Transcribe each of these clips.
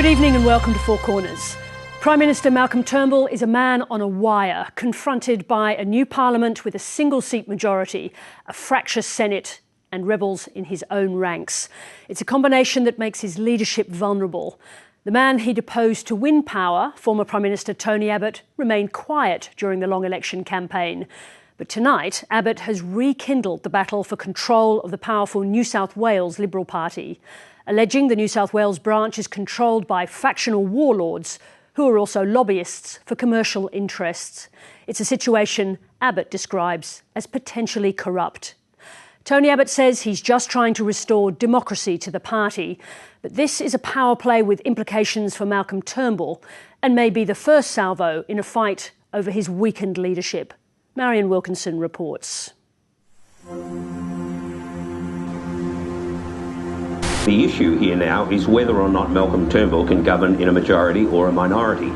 evening and welcome to Four Corners. Prime Minister Malcolm Turnbull is a man on a wire, confronted by a new parliament with a single-seat majority, a fractious Senate and rebels in his own ranks. It's a combination that makes his leadership vulnerable. The man he deposed to win power, former Prime Minister Tony Abbott, remained quiet during the long election campaign. But tonight, Abbott has rekindled the battle for control of the powerful New South Wales Liberal Party, alleging the New South Wales branch is controlled by factional warlords who are also lobbyists for commercial interests. It's a situation Abbott describes as potentially corrupt. Tony Abbott says he's just trying to restore democracy to the party, but this is a power play with implications for Malcolm Turnbull and may be the first salvo in a fight over his weakened leadership. Marion Wilkinson reports. The issue here now is whether or not Malcolm Turnbull can govern in a majority or a minority.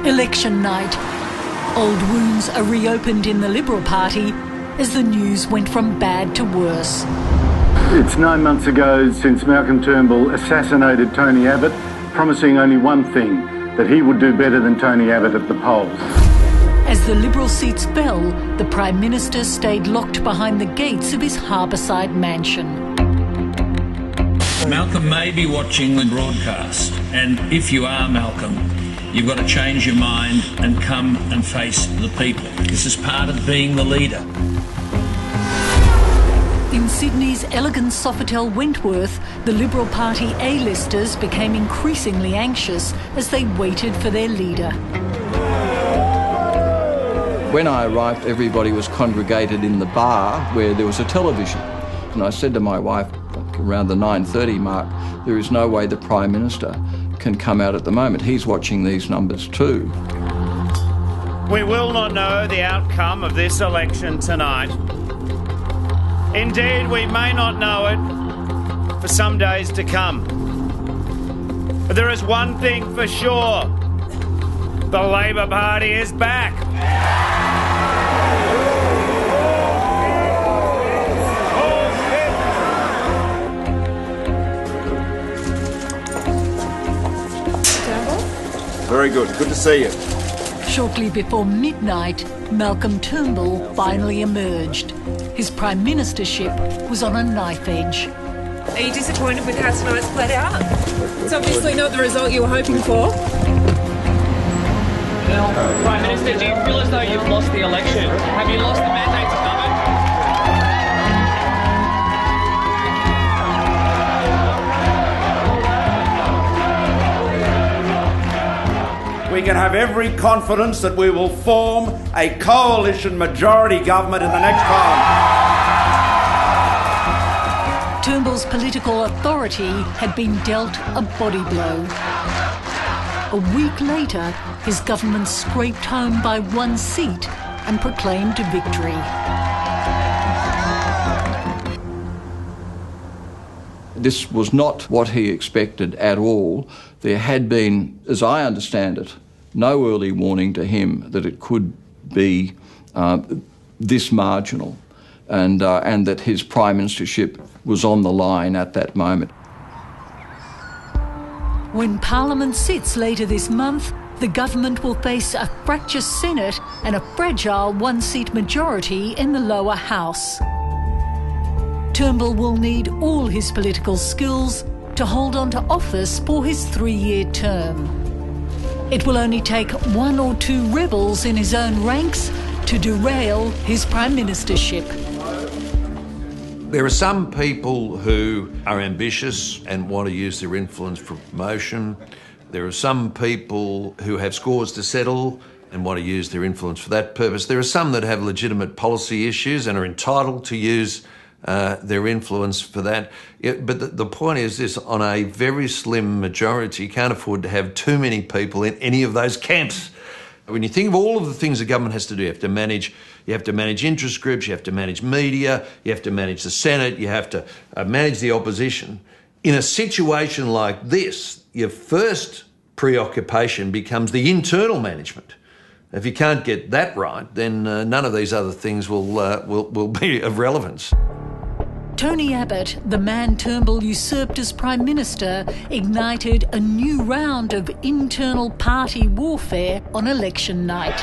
Election night. Old wounds are reopened in the Liberal Party as the news went from bad to worse. It's 9 months ago since Malcolm Turnbull assassinated Tony Abbott, promising only one thing, that he would do better than Tony Abbott at the polls. As the Liberal seats fell, the Prime Minister stayed locked behind the gates of his harbourside mansion. Malcolm may be watching the broadcast, and if you are Malcolm, you've got to change your mind and come and face the people. This is part of being the leader. In Sydney's elegant Sofitel Wentworth, the Liberal Party A-listers became increasingly anxious as they waited for their leader. When I arrived, everybody was congregated in the bar where there was a television. And I said to my wife, around the 9:30 mark, there is no way the Prime Minister can come out at the moment. He's watching these numbers too. We will not know the outcome of this election tonight. Indeed, we may not know it for some days to come. But there is one thing for sure. The Labor Party is back. Very good. Good to see you. Shortly before midnight, Malcolm Turnbull finally emerged. His prime ministership was on a knife edge. Are you disappointed with how tonight's played out? It's obviously not the result you were hoping for. Prime Minister, do you feel as though you've lost the election? Have you lost the mandate to govern? We can have every confidence that we will form a coalition majority government in the next parliament. Turnbull's political authority had been dealt a body blow. A week later, his government scraped home by one seat and proclaimed victory. This was not what he expected at all. There had been, as I understand it, no early warning to him that it could be this marginal and that his prime ministership was on the line at that moment. When Parliament sits later this month, the government will face a fractious Senate and a fragile one-seat majority in the lower house. Turnbull will need all his political skills to hold on to office for his 3-year term. It will only take one or two rebels in his own ranks to derail his prime ministership. There are some people who are ambitious and want to use their influence for promotion. There are some people who have scores to settle and want to use their influence for that purpose. There are some that have legitimate policy issues and are entitled to use their influence for that. But the point is this, on a very slim majority, you can't afford to have too many people in any of those camps. When you think of all of the things the government has to do, you have to manage interest groups, you have to manage media, you have to manage the Senate, you have to manage the opposition. In a situation like this, your first preoccupation becomes the internal management. If you can't get that right, then none of these other things will be of relevance. Tony Abbott, the man Turnbull usurped as Prime Minister, ignited a new round of internal party warfare on election night.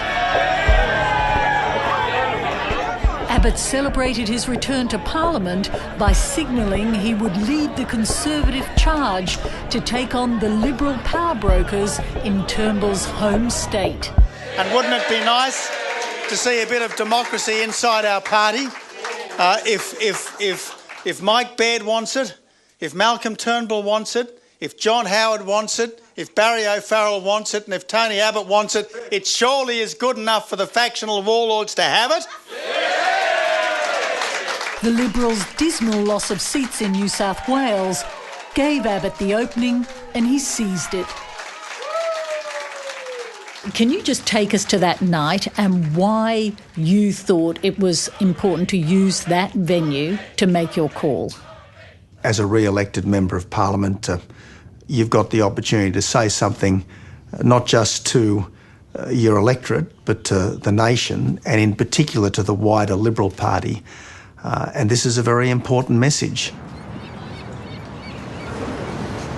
Abbott celebrated his return to Parliament by signalling he would lead the Conservative charge to take on the Liberal power brokers in Turnbull's home state. And wouldn't it be nice to see a bit of democracy inside our party? If Mike Baird wants it, if Malcolm Turnbull wants it, if John Howard wants it, if Barry O'Farrell wants it, and if Tony Abbott wants it, it surely is good enough for the factional warlords to have it. The Liberals' dismal loss of seats in New South Wales gave Abbott the opening, and he seized it. Can you just take us to that night and why you thought it was important to use that venue to make your call? As a re-elected Member of Parliament, you've got the opportunity to say something not just to your electorate but to the nation, and in particular to the wider Liberal Party. And this is a very important message.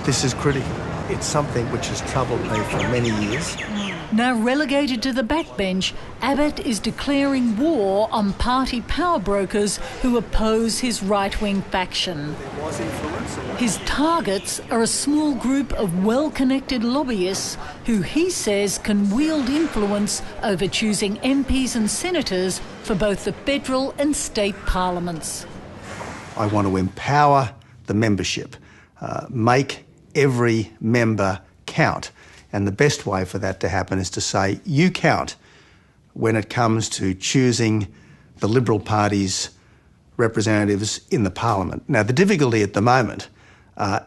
This is critical. It's something which has troubled me for many years. Now relegated to the backbench, Abbott is declaring war on party power brokers who oppose his right-wing faction. His targets are a small group of well-connected lobbyists who he says can wield influence over choosing MPs and senators for both the federal and state parliaments. I want to empower the membership, make every member count. And the best way for that to happen is to say, you count when it comes to choosing the Liberal Party's representatives in the Parliament. Now, the difficulty at the moment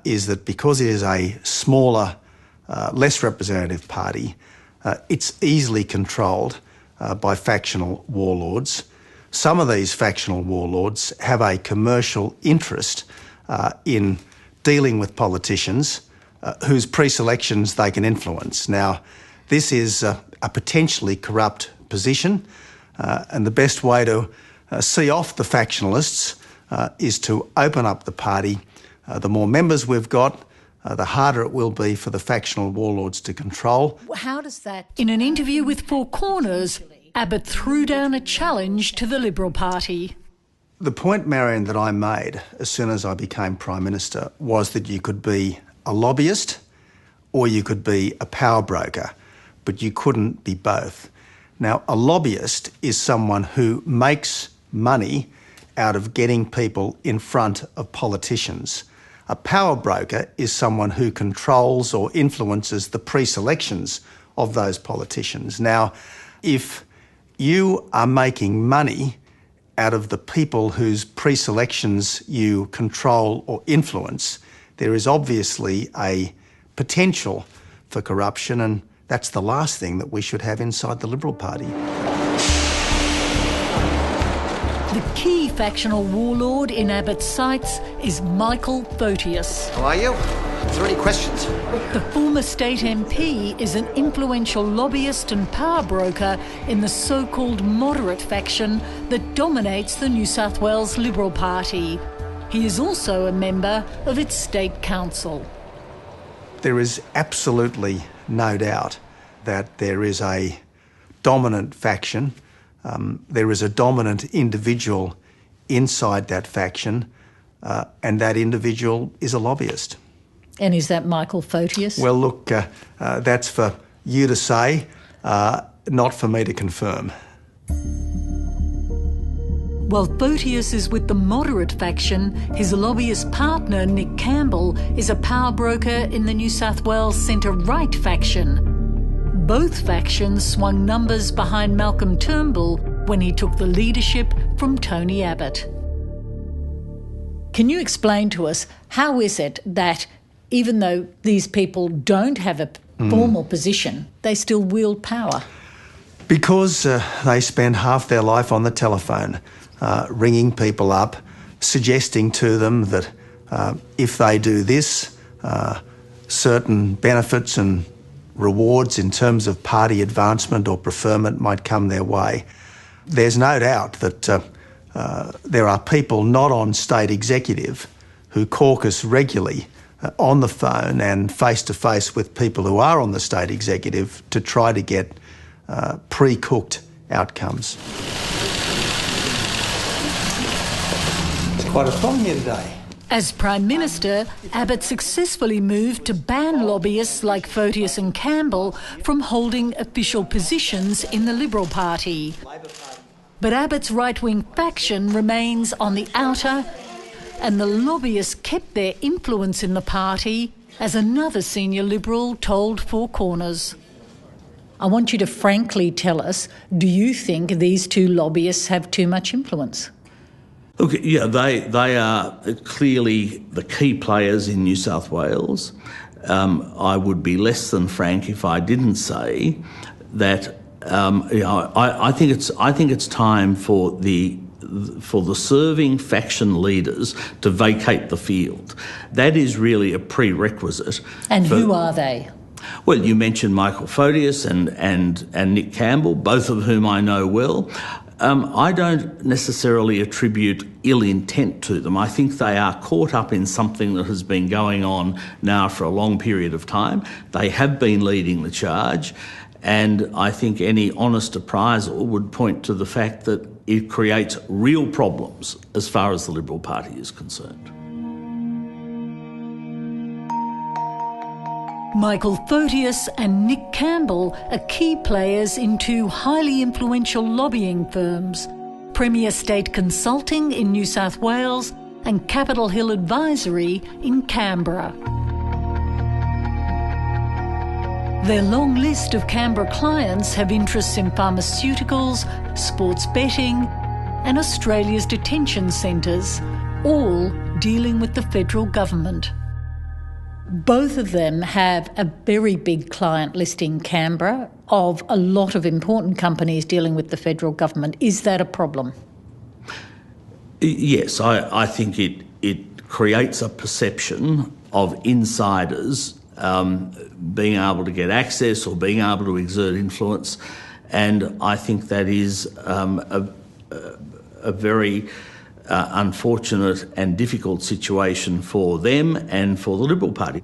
is that because it is a smaller, less representative party, it's easily controlled by factional warlords. Some of these factional warlords have a commercial interest in dealing with politicians whose pre-selections they can influence. Now, this is a potentially corrupt position, and the best way to see off the factionalists is to open up the party. The more members we've got, the harder it will be for the factional warlords to control. How does that... In an interview with Four Corners, Abbott threw down a challenge to the Liberal Party. The point, Marion, that I made as soon as I became Prime Minister was that you could be a lobbyist or you could be a power broker, but you couldn't be both. Now, a lobbyist is someone who makes money out of getting people in front of politicians. A power broker is someone who controls or influences the pre-selections of those politicians. Now, if you are making money out of the people whose pre-selections you control or influence, there is obviously a potential for corruption, and that's the last thing that we should have inside the Liberal Party. The key factional warlord in Abbott's sights is Michael Photius. How are you? Is there any questions? The former state MP is an influential lobbyist and power broker in the so-called moderate faction that dominates the New South Wales Liberal Party. He is also a member of its state council. There is absolutely no doubt that there is a dominant faction. There is a dominant individual inside that faction, and that individual is a lobbyist. And is that Michael Photius? Well, look, that's for you to say, not for me to confirm. While Photius is with the moderate faction, his lobbyist partner, Nick Campbell, is a power broker in the New South Wales centre-right faction. Both factions swung numbers behind Malcolm Turnbull when he took the leadership from Tony Abbott. Can you explain to us, how is it that even though these people don't have a formal position, they still wield power? Because they spend half their life on the telephone, ringing people up, suggesting to them that if they do this, certain benefits and rewards in terms of party advancement or preferment might come their way. There's no doubt that there are people not on state executive who caucus regularly on the phone and face-to-face with people who are on the state executive to try to get pre-cooked outcomes. It's quite a strong here today. As Prime Minister, Abbott successfully moved to ban lobbyists like Photius and Campbell from holding official positions in the Liberal Party. But Abbott's right-wing faction remains on the outer, and the lobbyists kept their influence in the party, as another senior Liberal told Four Corners. I want you to frankly tell us, do you think these two lobbyists have too much influence? Look, yeah, they are clearly the key players in New South Wales. I would be less than frank if I didn't say that. I think it's time for the serving faction leaders to vacate the field. That is really a prerequisite. And who are they? Well, you mentioned Michael Photius and Nick Campbell, both of whom I know well. I don't necessarily attribute ill intent to them. I think they are caught up in something that has been going on now for a long period of time. They have been leading the charge, and I think any honest appraisal would point to the fact that it creates real problems as far as the Liberal Party is concerned. Michael Photius and Nick Campbell are key players in two highly influential lobbying firms, Premier State Consulting in New South Wales and Capitol Hill Advisory in Canberra. Their long list of Canberra clients have interests in pharmaceuticals, sports betting and Australia's detention centres, all dealing with the federal government. Both of them have a very big client list in Canberra of a lot of important companies dealing with the federal government. Is that a problem? Yes, I think it creates a perception of insiders being able to get access or being able to exert influence, and I think that is a very unfortunate and difficult situation for them and for the Liberal Party.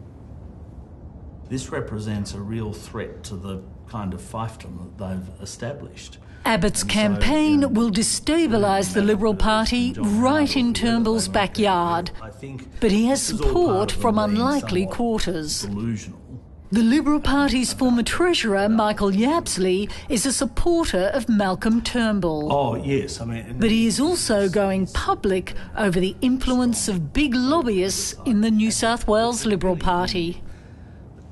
This represents a real threat to the kind of fiefdom that they've established. Abbott's campaign will destabilise the Liberal Party right in Turnbull's backyard, but he has support from unlikely quarters. The Liberal Party's former Treasurer, Michael Yabsley, is a supporter of Malcolm Turnbull. Oh, yes. But he is also going public over the influence of big lobbyists in the New South Wales Liberal Party.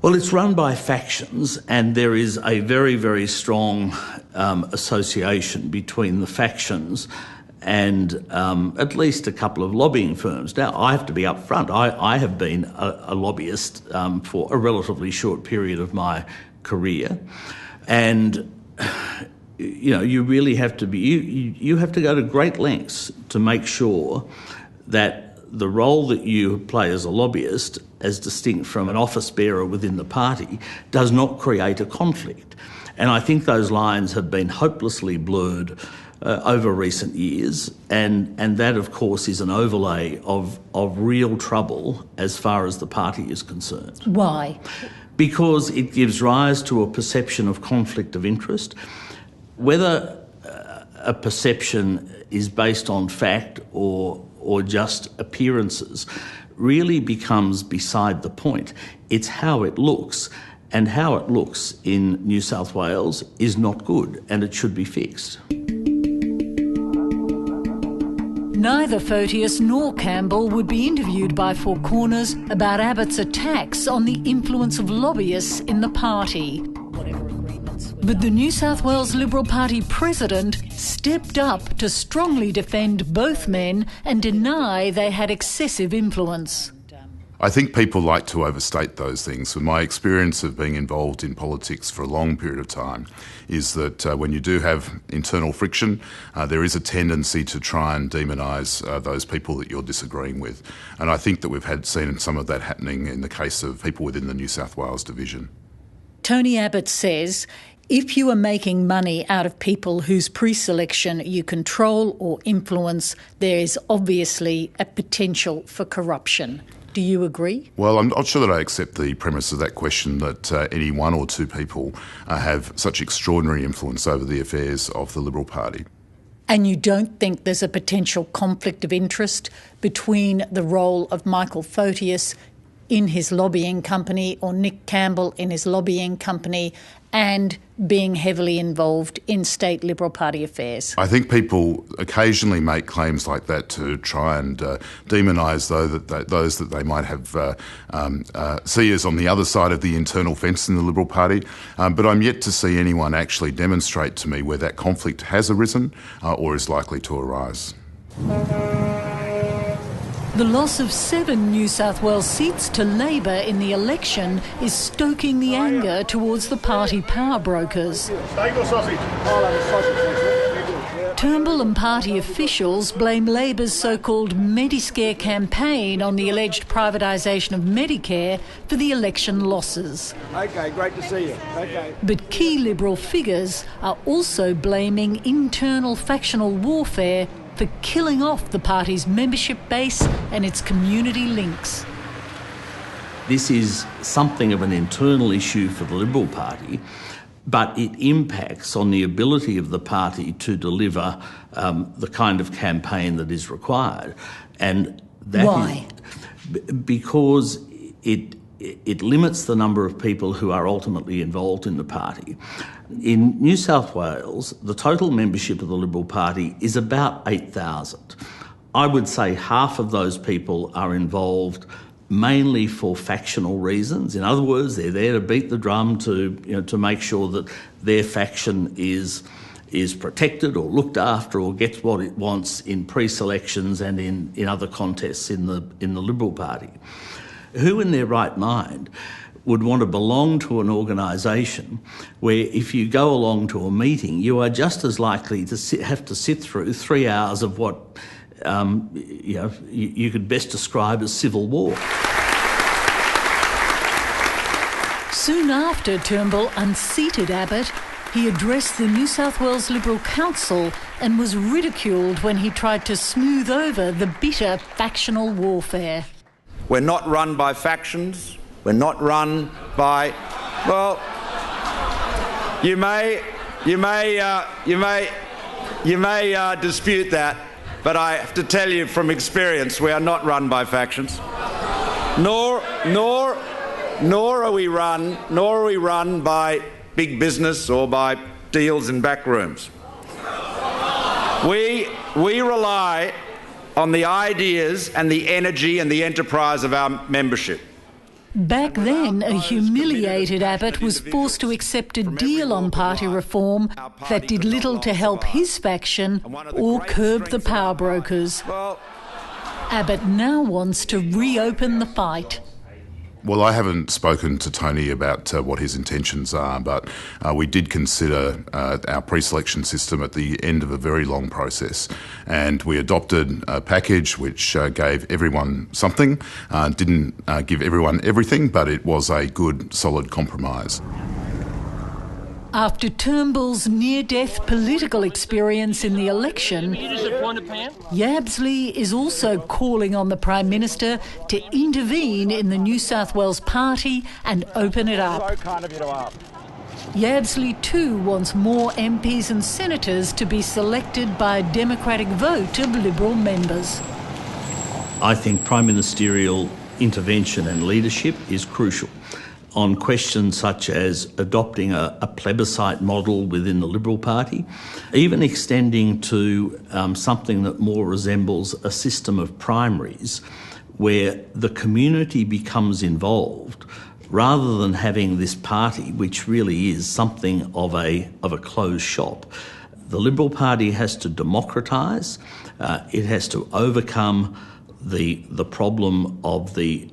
Well, it's run by factions, and there is a very, very strong association between the factions and at least a couple of lobbying firms. Now, I have to be upfront. I have been a lobbyist for a relatively short period of my career, and you really have to be. You have to go to great lengths to make sure that the role that you play as a lobbyist, as distinct from an office bearer within the party, does not create a conflict. And I think those lines have been hopelessly blurred over recent years, and that, of course, is an overlay of real trouble as far as the party is concerned. Why? Because it gives rise to a perception of conflict of interest. Whether a perception is based on fact or just appearances really becomes beside the point. It's how it looks, and how it looks in New South Wales is not good, and it should be fixed. Neither Photius nor Campbell would be interviewed by Four Corners about Abbott's attacks on the influence of lobbyists in the party. But the New South Wales Liberal Party president stepped up to strongly defend both men and deny they had excessive influence. I think people like to overstate those things. And my experience of being involved in politics for a long period of time is that when you do have internal friction, there is a tendency to try and demonise those people that you're disagreeing with. And I think that we've seen some of that happening in the case of people within the New South Wales division. Tony Abbott says If you are making money out of people whose pre-selection you control or influence, there is obviously a potential for corruption. Do you agree? Well, I'm not sure that I accept the premise of that question, that any one or two people have such extraordinary influence over the affairs of the Liberal Party. And you don't think there's a potential conflict of interest between the role of Michael Photius in his lobbying company or Nick Campbell in his lobbying company and being heavily involved in state Liberal Party affairs? I think people occasionally make claims like that to try and demonise those that they might have see as on the other side of the internal fence in the Liberal Party. But I'm yet to see anyone actually demonstrate to me where that conflict has arisen or is likely to arise. The loss of 7 New South Wales seats to Labor in the election is stoking the anger towards the party power brokers. Turnbull and party officials blame Labor's so-called Mediscare campaign on the alleged privatisation of Medicare for the election losses. Okay, great to see you. Okay. But key Liberal figures are also blaming internal factional warfare for killing off the party's membership base and its community links. This is something of an internal issue for the Liberal Party, but it impacts on the ability of the party to deliver the kind of campaign that is required. And that Why? Because it limits the number of people who are ultimately involved in the party. In New South Wales, the total membership of the Liberal Party is about 8,000. I would say half of those people are involved mainly for factional reasons. In other words, they're there to beat the drum to make sure that their faction is protected or looked after or gets what it wants in pre-selections and in other contests in the Liberal Party. Who in their right mind would want to belong to an organisation where if you go along to a meeting, you are just as likely to have to sit through 3 hours of what you could best describe as civil war. Soon after Turnbull unseated Abbott, he addressed the New South Wales Liberal Council and was ridiculed when he tried to smooth over the bitter factional warfare. We're not run by factions. We're not run by, well, you may dispute that, but I have to tell you from experience, we are not run by factions. Nor are we run by big business or by deals in back rooms. We rely on the ideas and the energy and the enterprise of our membership. Back then, a humiliated Abbott was forced to accept a deal on party reform that did little to help his faction or curb the power brokers. Abbott now wants to reopen the fight. Well, I haven't spoken to Tony about what his intentions are, but we did consider our pre-selection system at the end of a very long process, and we adopted a package which gave everyone something, didn't give everyone everything, but it was a good, solid compromise. After Turnbull's near-death political experience in the election, Yabsley is also calling on the Prime Minister to intervene in the New South Wales Party and open it up. Yabsley too wants more MPs and senators to be selected by a democratic vote of Liberal members. I think prime ministerial intervention and leadership is crucial on questions such as adopting a plebiscite model within the Liberal Party, even extending to something that more resembles a system of primaries where the community becomes involved rather than having this party, which really is something of a closed shop. The Liberal Party has to democratise, it has to overcome the problem of the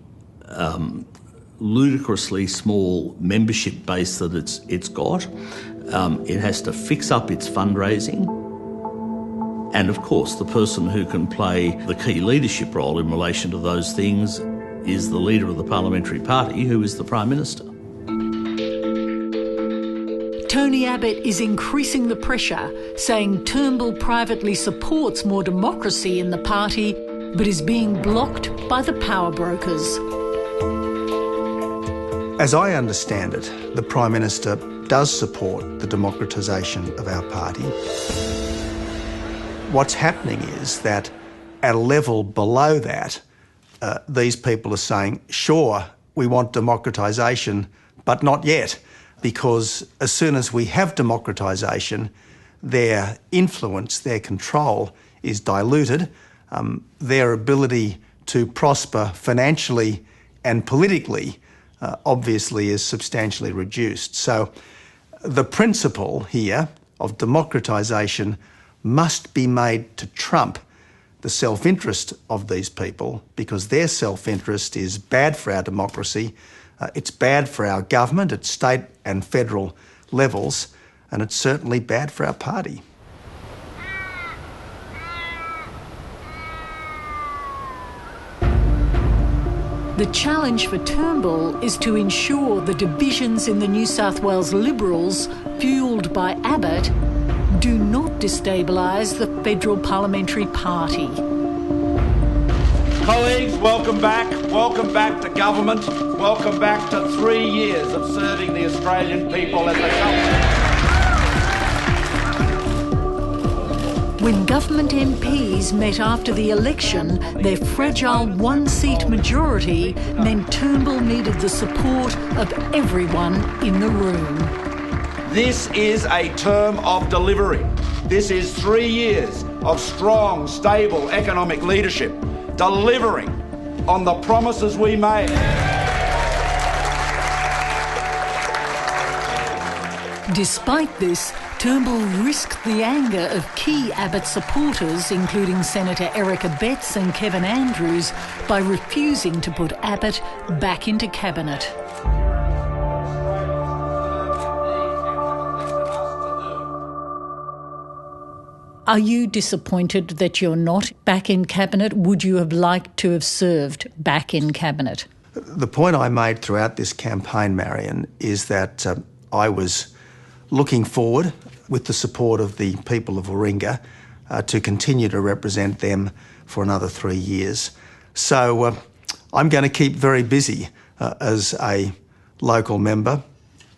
ludicrously small membership base that it's got. It has to fix up its fundraising. And of course, the person who can play the key leadership role in relation to those things is the leader of the parliamentary party, who is the Prime Minister. Tony Abbott is increasing the pressure, saying Turnbull privately supports more democracy in the party, but is being blocked by the power brokers. As I understand it, the Prime Minister does support the democratisation of our party. What's happening is that at a level below that, these people are saying, sure, we want democratisation, but not yet, because as soon as we have democratisation, their influence, their control is diluted, their ability to prosper financially and politically obviously is substantially reduced. So the principle here of democratisation must be made to trump the self-interest of these people, because their self-interest is bad for our democracy, it's bad for our government at state and federal levels, and it's certainly bad for our party. The challenge for Turnbull is to ensure the divisions in the New South Wales Liberals, fuelled by Abbott, do not destabilise the federal parliamentary party. Colleagues, welcome back. Welcome back to government. Welcome back to 3 years of serving the Australian people as the government. When government MPs met after the election, their fragile one-seat majority meant Turnbull needed the support of everyone in the room. This is a term of delivery. This is 3 years of strong, stable economic leadership, delivering on the promises we made. Despite this, Turnbull risked the anger of key Abbott supporters, including Senator Eric Abetz and Kevin Andrews, by refusing to put Abbott back into cabinet. Are you disappointed that you're not back in cabinet? Would you have liked to have served back in cabinet? The point I made throughout this campaign, Marion, is that I was looking forward, with the support of the people of Warringah, to continue to represent them for another 3 years. So I'm going to keep very busy as a local member.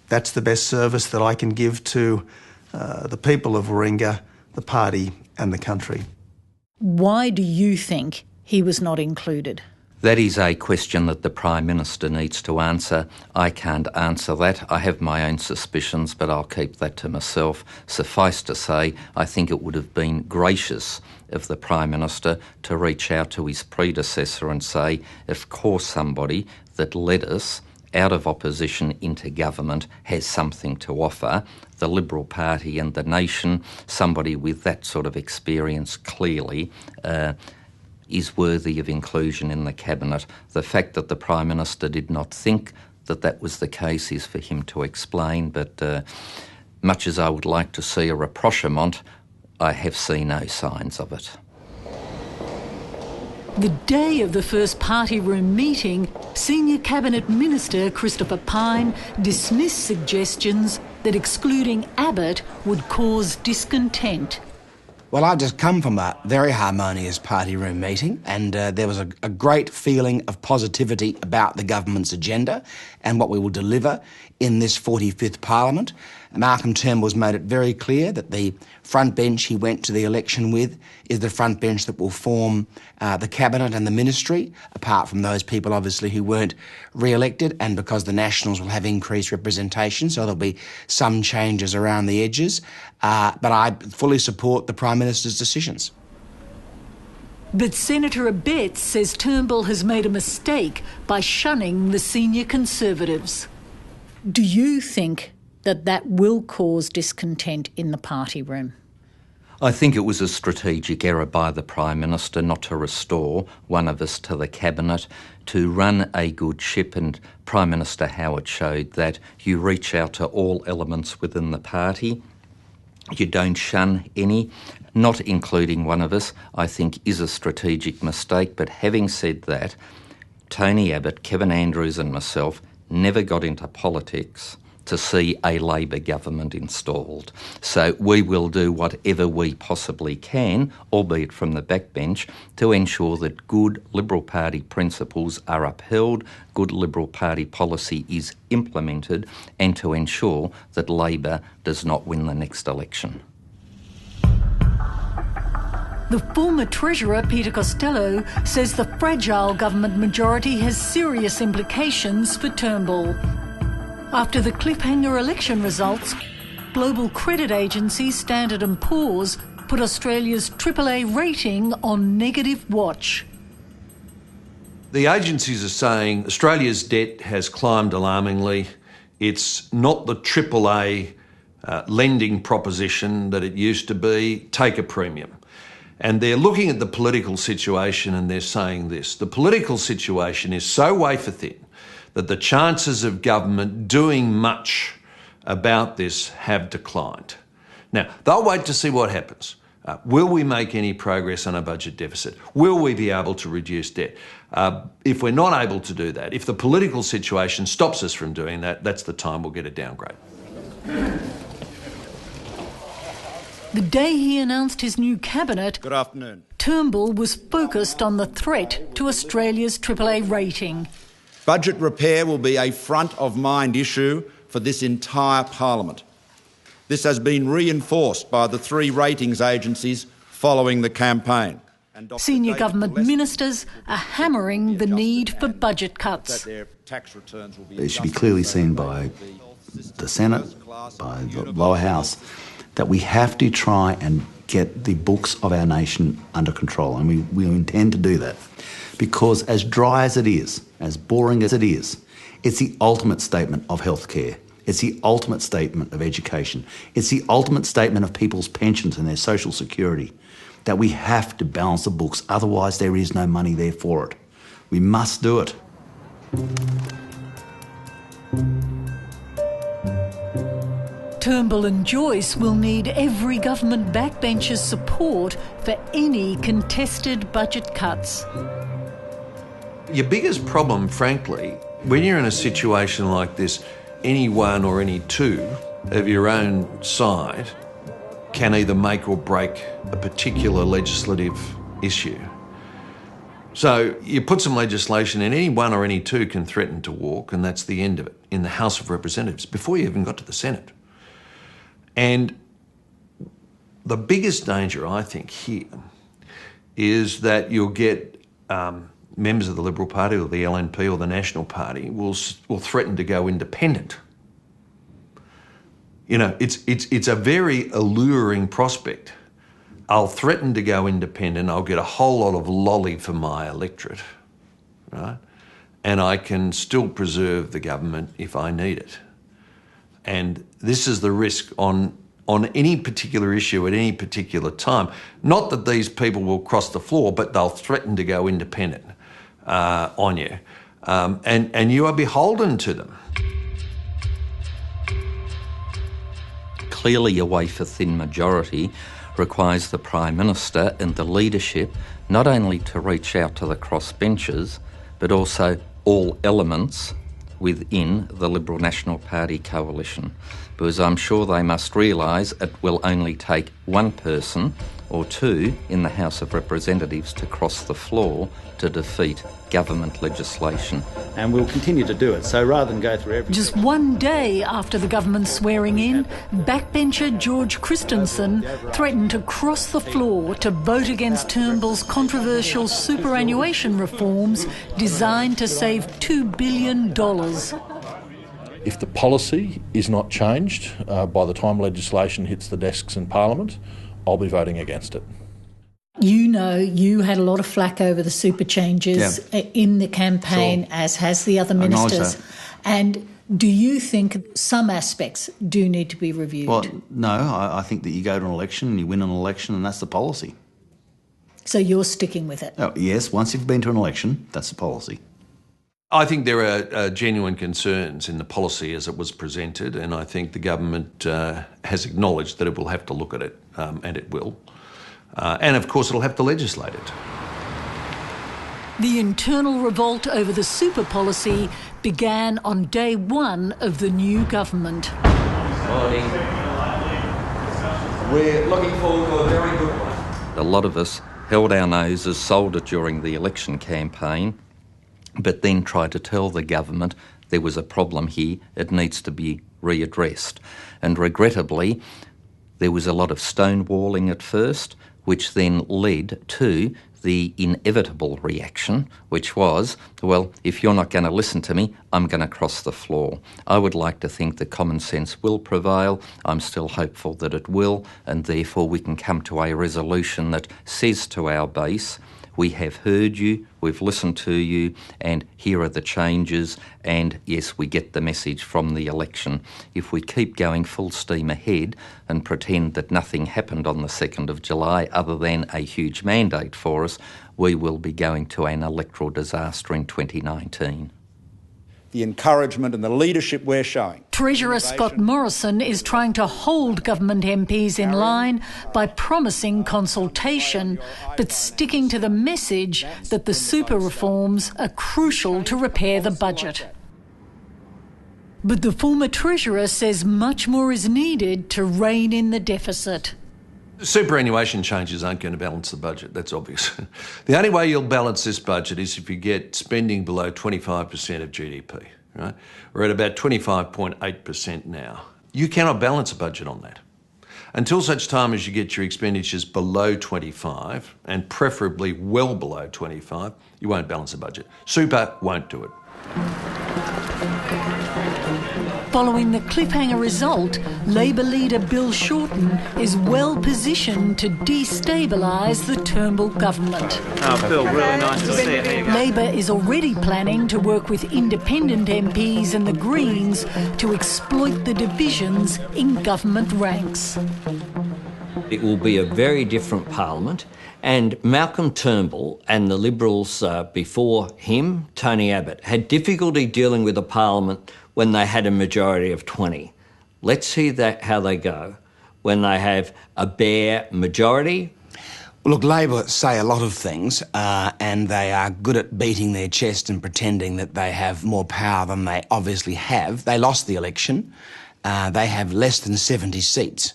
That's the best service that I can give to the people of Warringah, the party and the country. Why do you think he was not included? That is a question that the Prime Minister needs to answer. I can't answer that. I have my own suspicions, but I'll keep that to myself. Suffice to say, I think it would have been gracious of the Prime Minister to reach out to his predecessor and say, of course somebody that led us out of opposition into government has something to offer. The Liberal Party and the nation, somebody with that sort of experience clearly is worthy of inclusion in the cabinet. The fact that the Prime Minister did not think that that was the case is for him to explain, but much as I would like to see a rapprochement, I have seen no signs of it. The day of the first party room meeting, Senior Cabinet Minister Christopher Pyne dismissed suggestions that excluding Abbott would cause discontent. Well, I've just come from a very harmonious party room meeting, and there was a great feeling of positivity about the government's agenda and what we will deliver in this 45th Parliament. Malcolm Turnbull's made it very clear that the front bench he went to the election with is the front bench that will form the cabinet and the ministry, apart from those people obviously who weren't re-elected, and because the Nationals will have increased representation, so there'll be some changes around the edges. But I fully support the Prime Minister's decisions. But Senator Abetz says Turnbull has made a mistake by shunning the senior Conservatives. Do you think that that will cause discontent in the party room? I think it was a strategic error by the Prime Minister not to restore one of us to the Cabinet, to run a good ship, and Prime Minister Howard showed that you reach out to all elements within the party. You don't shun any. Not including one of us, I think, is a strategic mistake. But having said that, Tony Abbott, Kevin Andrews and myself never got into politics to see a Labor government installed. So we will do whatever we possibly can, albeit from the backbench, to ensure that good Liberal Party principles are upheld, good Liberal Party policy is implemented, and to ensure that Labor does not win the next election. The former Treasurer, Peter Costello, says the fragile government majority has serious implications for Turnbull. After the cliffhanger election results, global credit agency Standard & Poor's put Australia's AAA rating on negative watch. The agencies are saying Australia's debt has climbed alarmingly. It's not the AAA lending proposition that it used to be. Take a premium. And they're looking at the political situation and they're saying this: the political situation is so wafer thin that the chances of government doing much about this have declined. Now, they'll wait to see what happens. Will we make any progress on a budget deficit? Will we be able to reduce debt? If we're not able to do that, if the political situation stops us from doing that, that's the time we'll get a downgrade. The day he announced his new cabinet, Good afternoon. Turnbull was focused on the threat to Australia's AAA rating. Budget repair will be a front-of-mind issue for this entire parliament. This has been reinforced by the three ratings agencies following the campaign. Senior government ministers are hammering the need for budget cuts. It should be clearly seen by the Senate, by the lower house, that we have to try and get the books of our nation under control, and we intend to do that. Because as dry as it is, as boring as it is, it's the ultimate statement of healthcare. It's the ultimate statement of education. It's the ultimate statement of people's pensions and their social security, that we have to balance the books, otherwise there is no money there for it. We must do it. Turnbull and Joyce will need every government backbencher's support for any contested budget cuts. Your biggest problem, frankly, when you're in a situation like this, any one or any two of your own side can either make or break a particular legislative issue. So you put some legislation in, any one or any two can threaten to walk, and that's the end of it in the House of Representatives, before you even got to the Senate. And the biggest danger, I think, here is that you'll get members of the Liberal Party or the LNP or the National Party will threaten to go independent. You know, it's a very alluring prospect. I'll threaten to go independent, I'll get a whole lot of lolly for my electorate, right? And I can still preserve the government if I need it. And this is the risk on any particular issue at any particular time. Not that these people will cross the floor, but they'll threaten to go independent on you. And you are beholden to them. Clearly a wafer-thin majority requires the Prime Minister and the leadership not only to reach out to the crossbenchers, but also all elements within the Liberal National Party coalition, because I'm sure they must realise it will only take one person or two in the House of Representatives to cross the floor to defeat government legislation. And we'll continue to do it, so rather than go through everything... Just one day after the government swearing in, backbencher George Christensen threatened to cross the floor to vote against Turnbull's controversial superannuation reforms designed to save $2 billion. If the policy is not changed by the time legislation hits the desks in Parliament, I'll be voting against it. You know, you had a lot of flack over the super changes in the campaign, as has the other ministers. And do you think some aspects do need to be reviewed? Well, no, I think that you go to an election and you win an election and that's the policy. So you're sticking with it? Oh, yes, once you've been to an election, that's the policy. I think there are genuine concerns in the policy as it was presented, and I think the government has acknowledged that it will have to look at it, and it will. And of course it'll have to legislate it. The internal revolt over the super policy began on day one of the new government. Morning. We're looking forward to a very good one. A lot of us held our noses, sold it during the election campaign, but then tried to tell the government there was a problem here, it needs to be readdressed. And regrettably, there was a lot of stonewalling at first, which then led to the inevitable reaction, which was, well, if you're not going to listen to me, I'm going to cross the floor. I would like to think that common sense will prevail. I'm still hopeful that it will, and therefore we can come to a resolution that says to our base, we have heard you, we've listened to you, and here are the changes, and yes, we get the message from the election. If we keep going full steam ahead and pretend that nothing happened on the 2nd of July other than a huge mandate for us, we will be going to an electoral disaster in 2019. The encouragement and the leadership we're showing. Treasurer Scott Morrison is trying to hold government MPs in line by promising consultation, but sticking to the message that the super reforms are crucial to repair the budget. But the former Treasurer says much more is needed to rein in the deficit. Superannuation changes aren't going to balance the budget, that's obvious. The only way you'll balance this budget is if you get spending below 25% of GDP, right? We're at about 25.8% now. You cannot balance a budget on that. Until such time as you get your expenditures below 25, and preferably well below 25, you won't balance a budget. Super won't do it. Following the cliffhanger result, Labor leader Bill Shorten is well positioned to destabilise the Turnbull government. Oh, Bill, really nice to see you. Labor is already planning to work with independent MPs and the Greens to exploit the divisions in government ranks. It will be a very different parliament, and Malcolm Turnbull and the Liberals before him, Tony Abbott, had difficulty dealing with a parliament when they had a majority of 20. Let's see how they go when they have a bare majority. Look, Labor say a lot of things, and they are good at beating their chest and pretending that they have more power than they obviously have. They lost the election. They have less than 70 seats.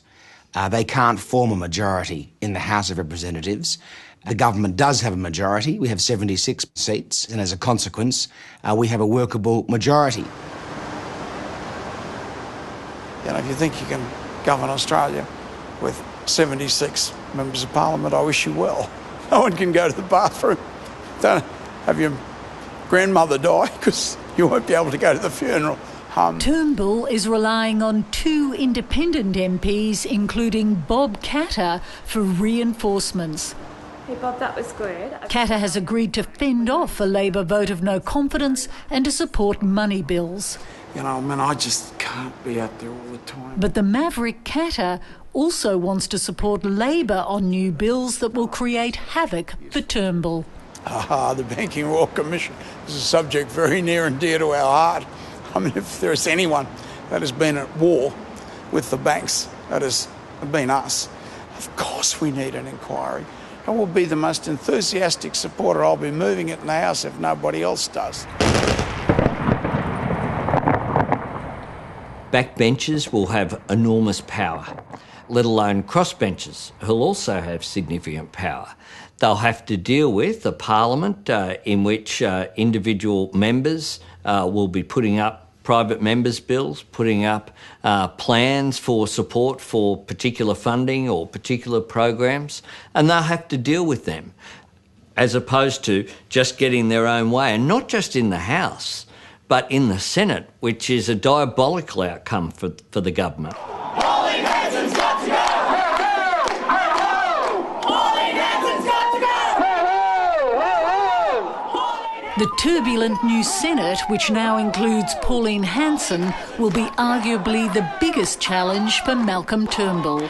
They can't form a majority in the House of Representatives. The government does have a majority. We have 76 seats, and as a consequence, we have a workable majority. You know, if you think you can govern Australia with 76 members of parliament, I wish you well. No one can go to the bathroom. Don't have your grandmother die because you won't be able to go to the funeral. Turnbull is relying on 2 independent MPs, including Bob Katter, for reinforcements. Hey Bob, that was good. Katter has agreed to fend off a Labor vote of no confidence and to support money bills. You know, I mean, I just can't be out there all the time. But the maverick Katter also wants to support Labor on new bills that will create havoc for Turnbull. The Banking Royal Commission is a subject very near and dear to our heart. I mean, if there is anyone that has been at war with the banks, that has been us. Of course we need an inquiry. I will be the most enthusiastic supporter. I'll be moving it in the House if nobody else does. Backbenchers will have enormous power, let alone crossbenchers, who'll also have significant power. They'll have to deal with a parliament in which individual members will be putting up private members' bills, putting up plans for support for particular funding or particular programs, and they'll have to deal with them, as opposed to just getting their own way, and not just in the House, but in the Senate, which is a diabolical outcome for the government. Pauline Hanson's got to go! Pauline Hanson's got to go! The turbulent new Senate, which now includes Pauline Hanson, will be arguably the biggest challenge for Malcolm Turnbull.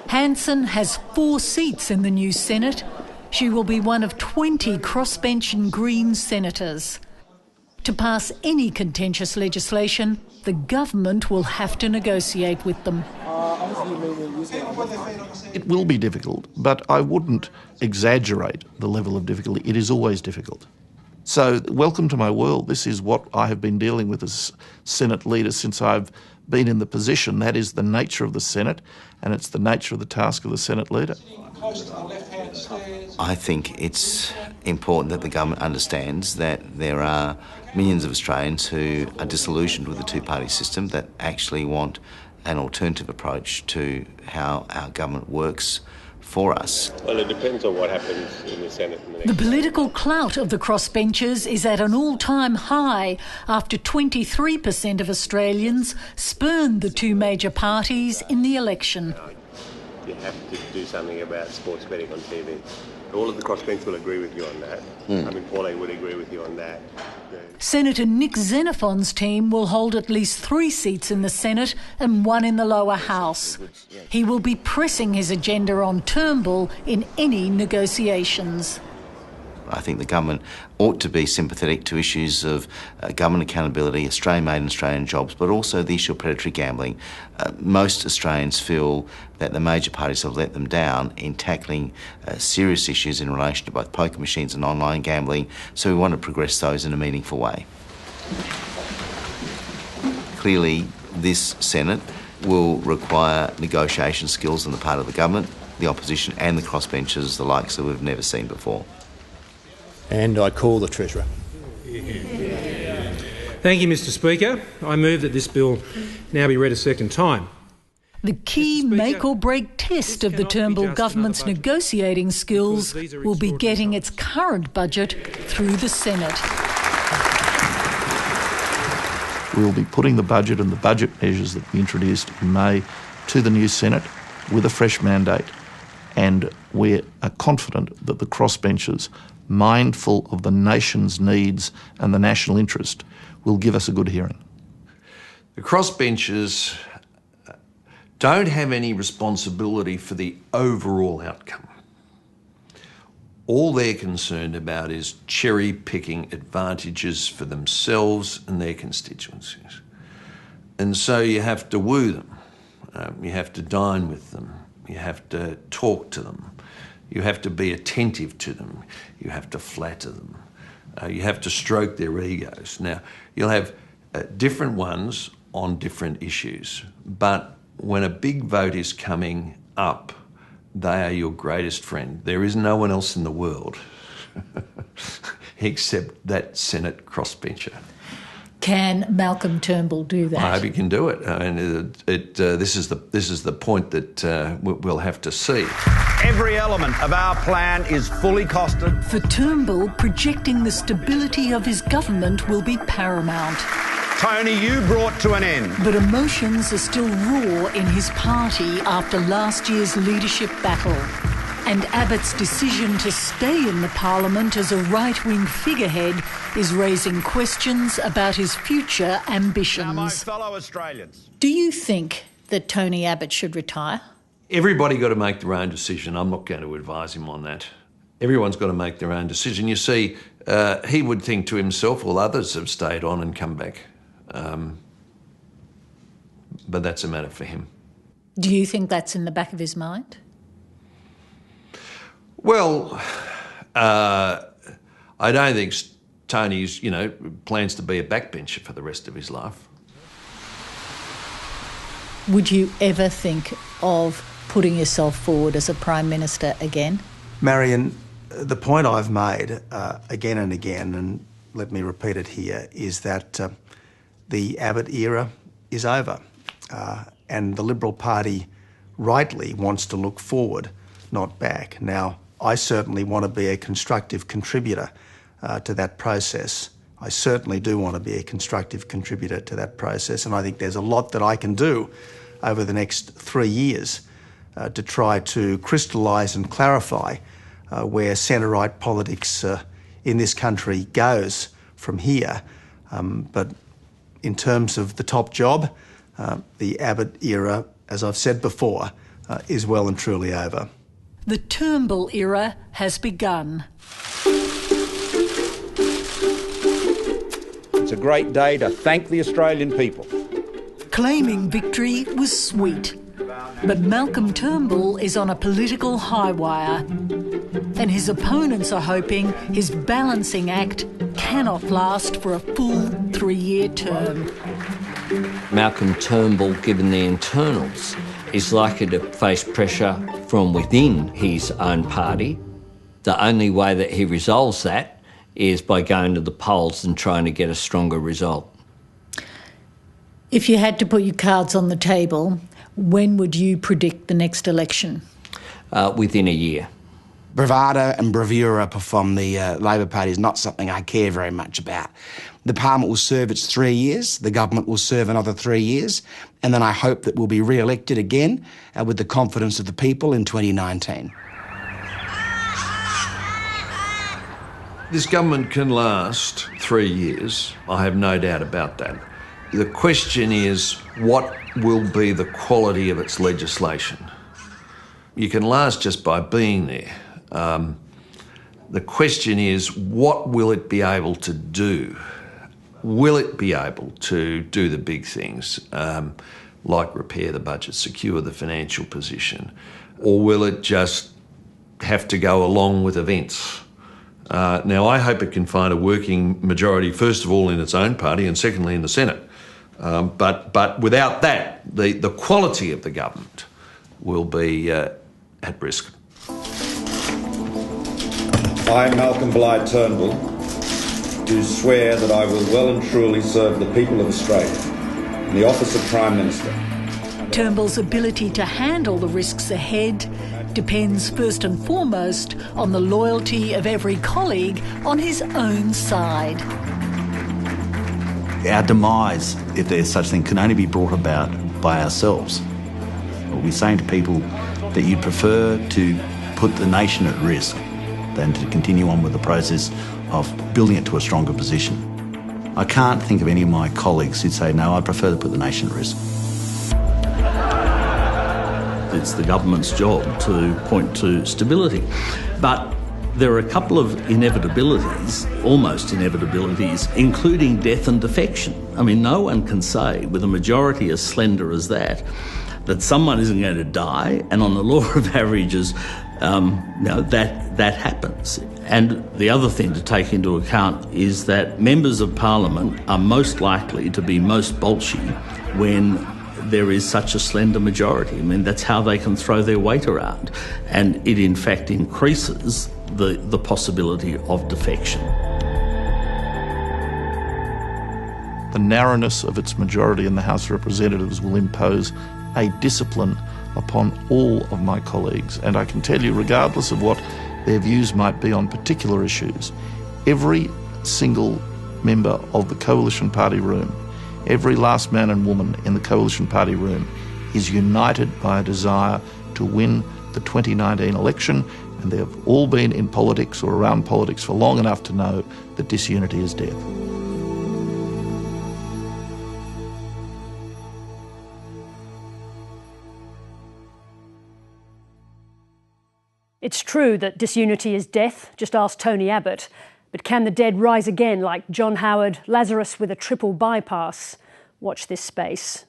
Hanson has 4 seats in the new Senate. She will be one of 20 crossbench and Green senators. To pass any contentious legislation, the government will have to negotiate with them. It will be difficult, but I wouldn't exaggerate the level of difficulty. It is always difficult. So welcome to my world. This is what I have been dealing with as Senate leader since I've been in the position. That is the nature of the Senate, and it's the nature of the task of the Senate leader. I think it's important that the government understands that there are millions of Australians who are disillusioned with the two-party system, that actually want an alternative approach to how our government works for us. Well, it depends on what happens in the Senate. The political clout of the crossbenchers is at an all-time high after 23% of Australians spurned the two major parties in the election. You have to do something about sports betting on TV. All of the crossbench will agree with you on that. I mean, Pauline would agree with you on that. Senator Nick Xenophon's team will hold at least 3 seats in the Senate and 1 in the lower house. He will be pressing his agenda on Turnbull in any negotiations. I think the government ought to be sympathetic to issues of government accountability, Australian-made and Australian jobs, but also the issue of predatory gambling. Most Australians feel that the major parties have let them down in tackling serious issues in relation to both poker machines and online gambling, so we want to progress those in a meaningful way. Clearly, this Senate will require negotiation skills on the part of the government, the opposition and the crossbenchers, the likes that we've never seen before. And I call the Treasurer. Thank you, Mr Speaker. I move that this bill now be read a second time. The key make-or-break test of the Turnbull government's negotiating skills will be getting its current budget through the Senate. We will be putting the budget and the budget measures that we introduced in May to the new Senate with a fresh mandate, and we are confident that the crossbenchers, mindful of the nation's needs and the national interest, will give us a good hearing. The crossbenchers don't have any responsibility for the overall outcome. All they're concerned about is cherry-picking advantages for themselves and their constituencies. And so you have to woo them, you have to dine with them, you have to talk to them, you have to be attentive to them, you have to flatter them, you have to stroke their egos. Now, you'll have different ones on different issues, but when a big vote is coming up, they are your greatest friend. There is no one else in the world except that Senate crossbencher. Can Malcolm Turnbull do that? I hope he can do it. I mean, this is the point that we'll have to see. Every element of our plan is fully costed. For Turnbull, projecting the stability of his government will be paramount. Tony, you brought to an end. But emotions are still raw in his party after last year's leadership battle. And Abbott's decision to stay in the Parliament as a right-wing figurehead is raising questions about his future ambitions. Now, my fellow Australians. Do you think that Tony Abbott should retire? Everybody got to make their own decision. I'm not going to advise him on that. Everyone's got to make their own decision. You see, he would think to himself, well, others have stayed on and come back. But that's a matter for him. Do you think that's in the back of his mind? Well, I don't think Tony's, plans to be a backbencher for the rest of his life. Would you ever think of putting yourself forward as a Prime Minister again? Marion, the point I've made again and again, and let me repeat it here, is that the Abbott era is over. And the Liberal Party rightly wants to look forward, not back. Now, I certainly want to be a constructive contributor to that process. I certainly do want to be a constructive contributor to that process, and I think there's a lot that I can do over the next 3 years to try to crystallise and clarify where centre-right politics in this country goes from here. But in terms of the top job, the Abbott era, as I've said before, is well and truly over. The Turnbull era has begun. It's a great day to thank the Australian people. Claiming victory was sweet, but Malcolm Turnbull is on a political high wire, and his opponents are hoping his balancing act cannot last for a full 3-year term. Malcolm Turnbull, given the internals, is likely to face pressure from within his own party. The only way that he resolves that is by going to the polls and trying to get a stronger result. If you had to put your cards on the table, when would you predict the next election? Within a year. Bravado and bravura from the Labor Party is not something I care very much about. The Parliament will serve its 3 years, the government will serve another 3 years, and then I hope that we'll be re-elected again with the confidence of the people in 2019. This government can last 3 years. I have no doubt about that. The question is, what will be the quality of its legislation? You can last just by being there. The question is, what will it be able to do? Will it be able to do the big things, like repair the budget, secure the financial position? Or will it just have to go along with events? Now, I hope it can find a working majority, first of all, in its own party and secondly in the Senate. But without that, the quality of the government will be at risk. I, Malcolm Bligh Turnbull, do swear that I will well and truly serve the people of Australia in the office of Prime Minister. Turnbull's ability to handle the risks ahead depends first and foremost on the loyalty of every colleague on his own side. Our demise, if there's such thing, can only be brought about by ourselves. We're saying to people that you'd prefer to put the nation at risk than to continue on with the process of building it to a stronger position. I can't think of any of my colleagues who'd say, no, I'd prefer to put the nation at risk. It's the government's job to point to stability. But there are a couple of inevitabilities, almost inevitabilities, including death and defection. I mean, no one can say, with a majority as slender as that someone isn't going to die, and on the law of averages, that happens. And the other thing to take into account is that members of Parliament are most likely to be most bolshy when there is such a slender majority. I mean, that's how they can throw their weight around. And it, in fact, increases the possibility of defection. The narrowness of its majority in the House of Representatives will impose a discipline upon all of my colleagues. And I can tell you, regardless of what their views might be on particular issues, every single member of the Coalition Party room, every last man and woman in the Coalition Party room is united by a desire to win the 2019 election, and they have all been in politics or around politics for long enough to know that disunity is death. It's true that disunity is death, just ask Tony Abbott. But can the dead rise again like John Howard, Lazarus with a triple bypass? Watch this space.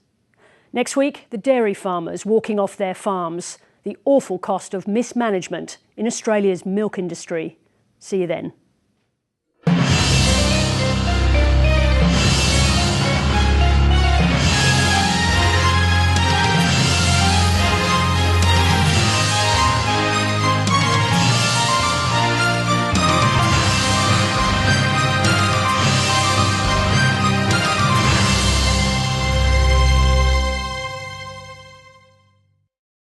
Next week, the dairy farmers walking off their farms, the awful cost of mismanagement in Australia's milk industry. See you then.